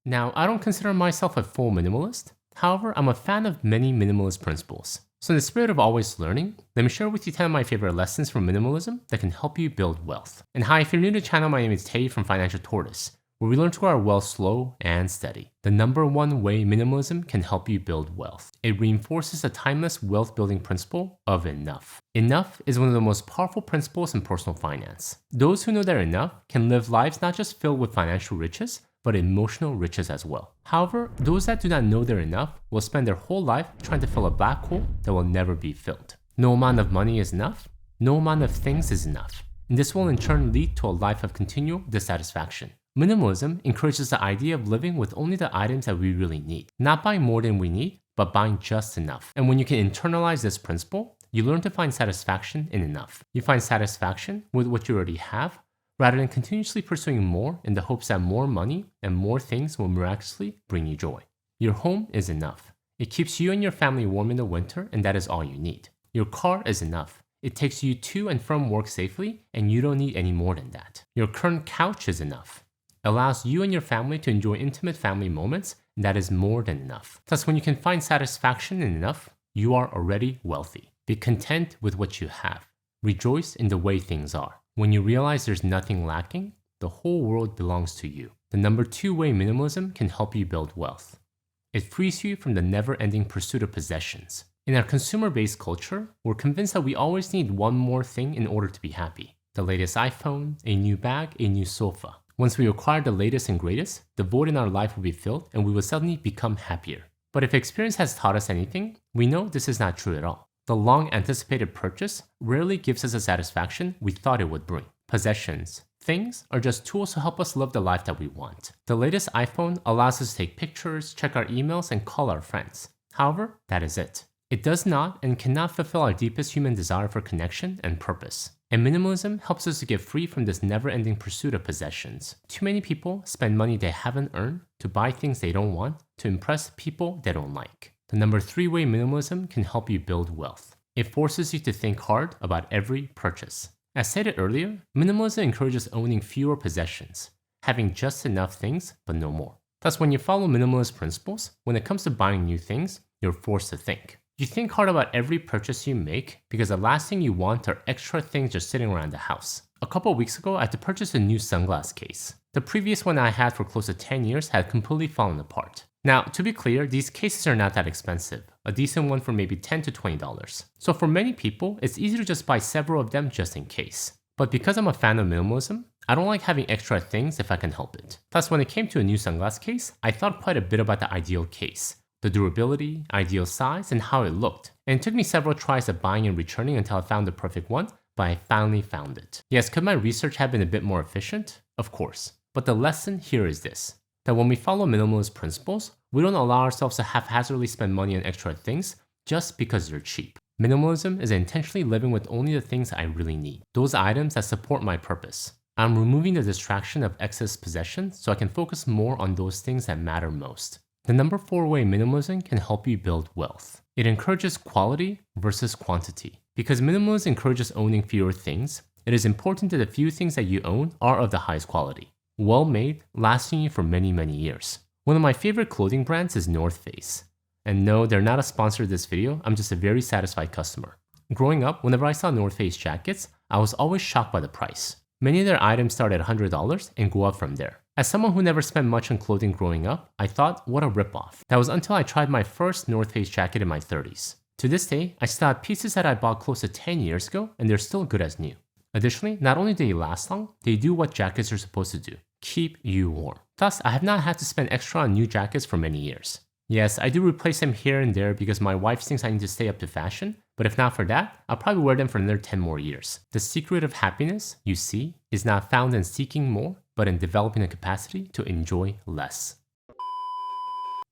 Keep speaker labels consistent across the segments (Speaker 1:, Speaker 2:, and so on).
Speaker 1: Now, I don't consider myself a full minimalist. However, I'm a fan of many minimalist principles. So in the spirit of always learning, let me share with you 10 of my favorite lessons from minimalism that can help you build wealth. And hi, if you're new to the channel, my name is Tay from Financial Tortoise, where we learn to grow our wealth slow and steady. The number one way minimalism can help you build wealth. It reinforces the timeless wealth building principle of enough. Enough is one of the most powerful principles in personal finance. Those who know they're enough can live lives not just filled with financial riches, but emotional riches as well. However, those that do not know they're enough will spend their whole life trying to fill a black hole that will never be filled. No amount of money is enough. No amount of things is enough. And this will in turn lead to a life of continual dissatisfaction. Minimalism encourages the idea of living with only the items that we really need. Not buying more than we need, but buying just enough. And when you can internalize this principle, you learn to find satisfaction in enough. You find satisfaction with what you already have, rather than continuously pursuing more in the hopes that more money and more things will miraculously bring you joy. Your home is enough. It keeps you and your family warm in the winter, and that is all you need. Your car is enough. It takes you to and from work safely, and you don't need any more than that. Your current couch is enough. It allows you and your family to enjoy intimate family moments, and that is more than enough. Thus, when you can find satisfaction in enough, you are already wealthy. Be content with what you have. Rejoice in the way things are. When you realize there's nothing lacking, the whole world belongs to you. The number two way minimalism can help you build wealth. It frees you from the never-ending pursuit of possessions. In our consumer-based culture, we're convinced that we always need one more thing in order to be happy. The latest iPhone, a new bag, a new sofa. Once we acquire the latest and greatest, the void in our life will be filled and we will suddenly become happier. But if experience has taught us anything, we know this is not true at all. The long-anticipated purchase rarely gives us the satisfaction we thought it would bring. Possessions, things, are just tools to help us live the life that we want. The latest iPhone allows us to take pictures, check our emails, and call our friends. However, that is it. It does not and cannot fulfill our deepest human desire for connection and purpose. And minimalism helps us to get free from this never-ending pursuit of possessions. Too many people spend money they haven't earned to buy things they don't want to impress people they don't like. The number three way minimalism can help you build wealth. It forces you to think hard about every purchase. As stated earlier, minimalism encourages owning fewer possessions, having just enough things but no more. Thus, when you follow minimalist principles, when it comes to buying new things, you're forced to think. You think hard about every purchase you make because the last thing you want are extra things just sitting around the house. A couple of weeks ago, I had to purchase a new sunglass case. The previous one I had for close to 10 years had completely fallen apart. Now, to be clear, these cases are not that expensive. A decent one for maybe $10 to $20. So for many people, it's easy to just buy several of them just in case. But because I'm a fan of minimalism, I don't like having extra things if I can help it. Thus, when it came to a new sunglass case, I thought quite a bit about the ideal case, the durability, ideal size, and how it looked. And it took me several tries of buying and returning until I found the perfect one, but I finally found it. Yes, could my research have been a bit more efficient? Of course. But the lesson here is this: that when we follow minimalist principles, we don't allow ourselves to haphazardly spend money on extra things just because they're cheap. Minimalism is intentionally living with only the things I really need, those items that support my purpose. I'm removing the distraction of excess possessions so I can focus more on those things that matter most. The number four way minimalism can help you build wealth. It encourages quality versus quantity. Because minimalism encourages owning fewer things, it is important that the few things that you own are of the highest quality, well made, lasting you for many, many years. One of my favorite clothing brands is North Face. And no, they're not a sponsor of this video, I'm just a very satisfied customer. Growing up, whenever I saw North Face jackets, I was always shocked by the price. Many of their items start at $100 and go up from there. As someone who never spent much on clothing growing up, I thought, what a ripoff. That was until I tried my first North Face jacket in my 30s. To this day, I still have pieces that I bought close to 10 years ago, and they're still good as new. Additionally, not only do they last long, they do what jackets are supposed to do: keep you warm. Thus, I have not had to spend extra on new jackets for many years. Yes, I do replace them here and there because my wife thinks I need to stay up to fashion, but if not for that, I'll probably wear them for another 10 more years. The secret of happiness, you see, is not found in seeking more, but in developing the capacity to enjoy less.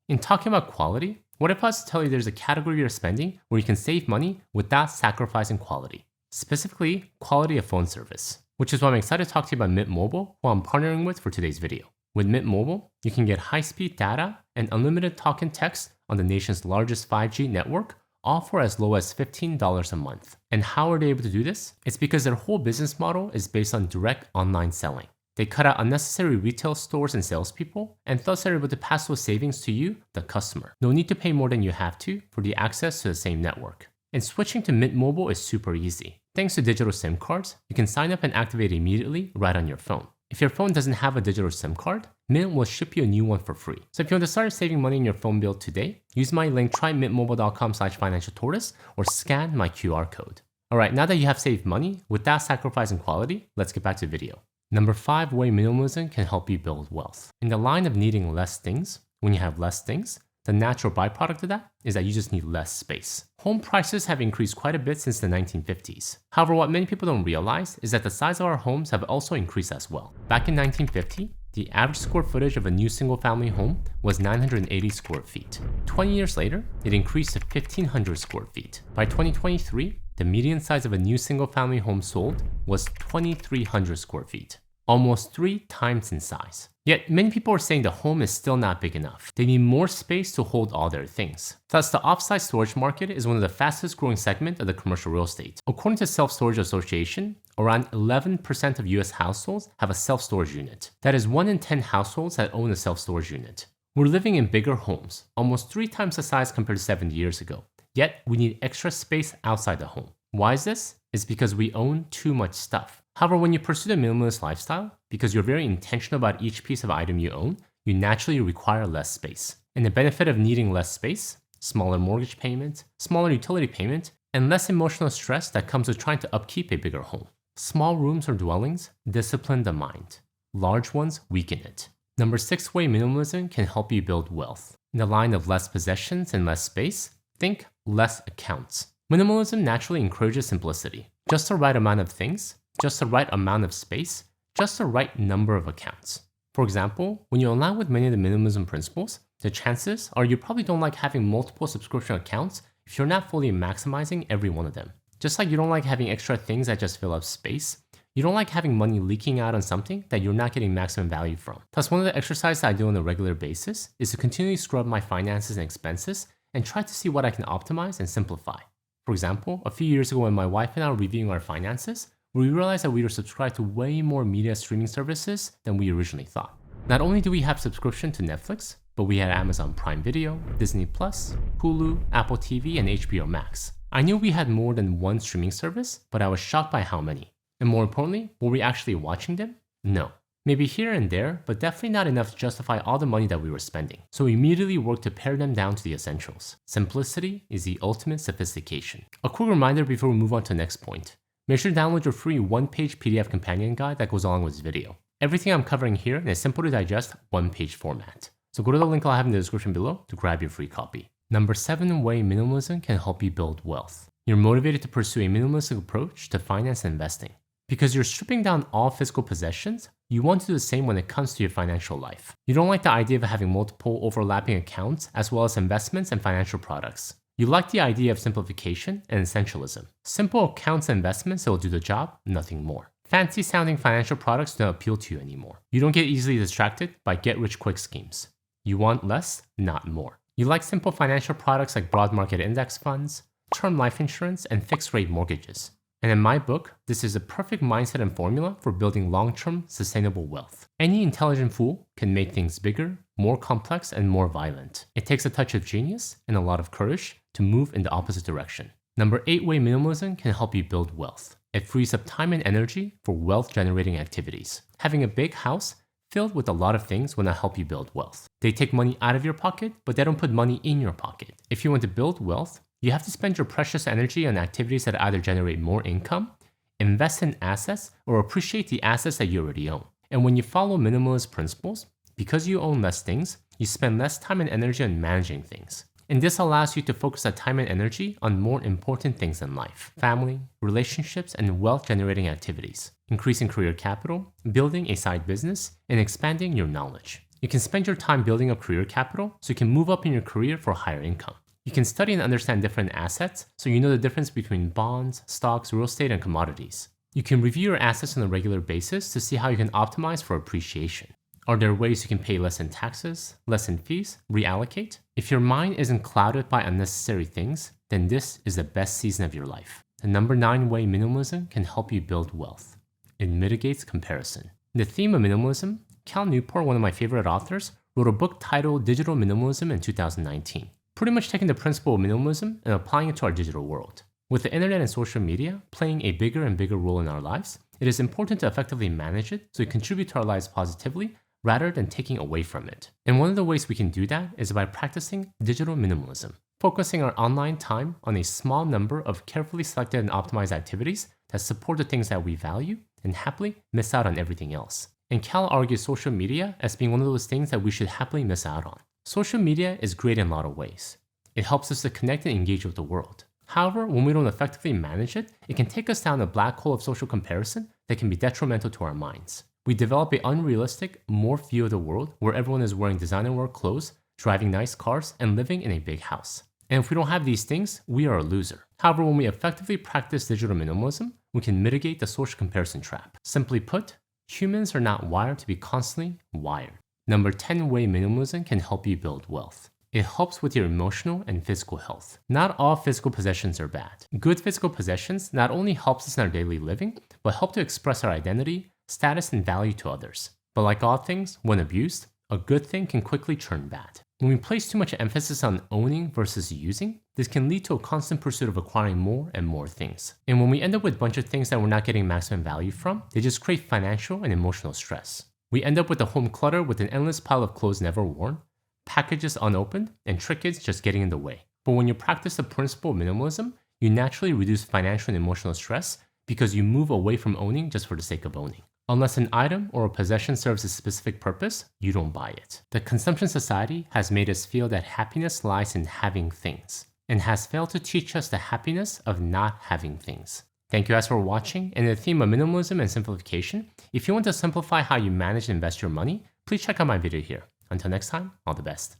Speaker 1: In talking about quality, what if I was to tell you there's a category you're spending where you can save money without sacrificing quality? Specifically, quality of phone service, which is why I'm excited to talk to you about Mint Mobile, who I'm partnering with for today's video. With Mint Mobile, you can get high-speed data and unlimited talk and text on the nation's largest 5G network, all for as low as $15 a month. And how are they able to do this? It's because their whole business model is based on direct online selling. They cut out unnecessary retail stores and salespeople, and thus are able to pass those savings to you, the customer. No need to pay more than you have to for the access to the same network. And switching to Mint Mobile is super easy. Thanks to digital SIM cards, you can sign up and activate immediately right on your phone. If your phone doesn't have a digital SIM card, Mint will ship you a new one for free. So if you want to start saving money in your phone bill today, use my link trymintmobile.com/financialtortoise or scan my QR code. Alright, now that you have saved money without sacrificing quality, let's get back to the video. Number 5 way minimalism can help you build wealth. In the line of needing less things, when you have less things, the natural byproduct of that is that you just need less space. Home prices have increased quite a bit since the 1950s. However, what many people don't realize is that the size of our homes have also increased as well. Back in 1950, the average square footage of a new single-family home was 980 square feet. 20 years later, it increased to 1,500 square feet. By 2023, the median size of a new single-family home sold was 2,300 square feet, almost 3 times in size. Yet, many people are saying the home is still not big enough. They need more space to hold all their things. Thus, the off-site storage market is one of the fastest growing segments of the commercial real estate. According to Self Storage Association, around 11% of US households have a self-storage unit. That is 1 in 10 households that own a self-storage unit. We're living in bigger homes, almost 3 times the size compared to 70 years ago. Yet, we need extra space outside the home. Why is this? It's because we own too much stuff. However, when you pursue the minimalist lifestyle, because you're very intentional about each piece of item you own, you naturally require less space. And the benefit of needing less space, smaller mortgage payment, smaller utility payment, and less emotional stress that comes with trying to upkeep a bigger home. Small rooms or dwellings discipline the mind. Large ones weaken it. Number 6 way minimalism can help you build wealth. In the line of less possessions and less space, think less accounts. Minimalism naturally encourages simplicity. Just the right amount of things, just the right amount of space, just the right number of accounts. For example, when you align with many of the minimalism principles, the chances are you probably don't like having multiple subscription accounts if you're not fully maximizing every one of them. Just like you don't like having extra things that just fill up space, you don't like having money leaking out on something that you're not getting maximum value from. Thus, one of the exercises I do on a regular basis is to continually scrub my finances and expenses and try to see what I can optimize and simplify. For example, a few years ago when my wife and I were reviewing our finances, we realized that we were subscribed to way more media streaming services than we originally thought. Not only do we have subscription to Netflix, but we had Amazon Prime Video, Disney+, Hulu, Apple TV, and HBO Max. I knew we had more than one streaming service, but I was shocked by how many. And more importantly, were we actually watching them? No. Maybe here and there, but definitely not enough to justify all the money that we were spending. So we immediately worked to pare them down to the essentials. Simplicity is the ultimate sophistication. A quick reminder before we move on to the next point. Make sure to download your free 1-page PDF companion guide that goes along with this video. Everything I'm covering here in a simple to digest 1-page format. So go to the link I'll have in the description below to grab your free copy. Number 7 way minimalism can help you build wealth. You're motivated to pursue a minimalistic approach to finance and investing. Because you're stripping down all physical possessions, you want to do the same when it comes to your financial life. You don't like the idea of having multiple overlapping accounts as well as investments and financial products. You like the idea of simplification and essentialism. Simple accounts and investments that will do the job, nothing more. Fancy sounding financial products don't appeal to you anymore. You don't get easily distracted by get-rich-quick schemes. You want less, not more. You like simple financial products like broad market index funds, term life insurance, and fixed-rate mortgages. And in my book, this is a perfect mindset and formula for building long-term, sustainable wealth. Any intelligent fool can make things bigger, more complex, and more violent. It takes a touch of genius and a lot of courage to move in the opposite direction. Number 8 way minimalism can help you build wealth. It frees up time and energy for wealth-generating activities. Having a big house filled with a lot of things will not help you build wealth. They take money out of your pocket, but they don't put money in your pocket. If you want to build wealth, you have to spend your precious energy on activities that either generate more income, invest in assets, or appreciate the assets that you already own. And when you follow minimalist principles, because you own less things, you spend less time and energy on managing things. And this allows you to focus that time and energy on more important things in life: family, relationships, and wealth-generating activities, increasing career capital, building a side business, and expanding your knowledge. You can spend your time building up career capital so you can move up in your career for higher income. You can study and understand different assets so you know the difference between bonds, stocks, real estate, and commodities. You can review your assets on a regular basis to see how you can optimize for appreciation. Are there ways you can pay less in taxes, less in fees, reallocate? If your mind isn't clouded by unnecessary things, then this is the best season of your life. The number 9 way minimalism can help you build wealth. It mitigates comparison. In the theme of minimalism, Cal Newport, one of my favorite authors, wrote a book titled Digital Minimalism in 2019, pretty much taking the principle of minimalism and applying it to our digital world. With the internet and social media playing a bigger and bigger role in our lives, it is important to effectively manage it so it contributes to our lives positively rather than taking away from it. And one of the ways we can do that is by practicing digital minimalism, focusing our online time on a small number of carefully selected and optimized activities that support the things that we value and happily miss out on everything else. And Cal argues social media as being one of those things that we should happily miss out on. Social media is great in a lot of ways. It helps us to connect and engage with the world. However, when we don't effectively manage it, it can take us down a black hole of social comparison that can be detrimental to our minds. We develop an unrealistic, morphed view of the world where everyone is wearing designer work clothes, driving nice cars, and living in a big house. And if we don't have these things, we are a loser. However, when we effectively practice digital minimalism, we can mitigate the social comparison trap. Simply put, humans are not wired to be constantly wired. Number 10 way minimalism can help you build wealth. It helps with your emotional and physical health. Not all physical possessions are bad. Good physical possessions not only helps us in our daily living, but help to express our identity, status, and value to others. But like all things, when abused, a good thing can quickly turn bad. When we place too much emphasis on owning versus using, this can lead to a constant pursuit of acquiring more and more things. And when we end up with a bunch of things that we're not getting maximum value from, they just create financial and emotional stress. We end up with a home clutter with an endless pile of clothes never worn, packages unopened, and trinkets just getting in the way. But when you practice the principle of minimalism, you naturally reduce financial and emotional stress because you move away from owning just for the sake of owning. Unless an item or a possession serves a specific purpose, you don't buy it. The consumption society has made us feel that happiness lies in having things, and has failed to teach us the happiness of not having things. Thank you guys for watching, and in the theme of minimalism and simplification, if you want to simplify how you manage and invest your money, please check out my video here. Until next time, all the best.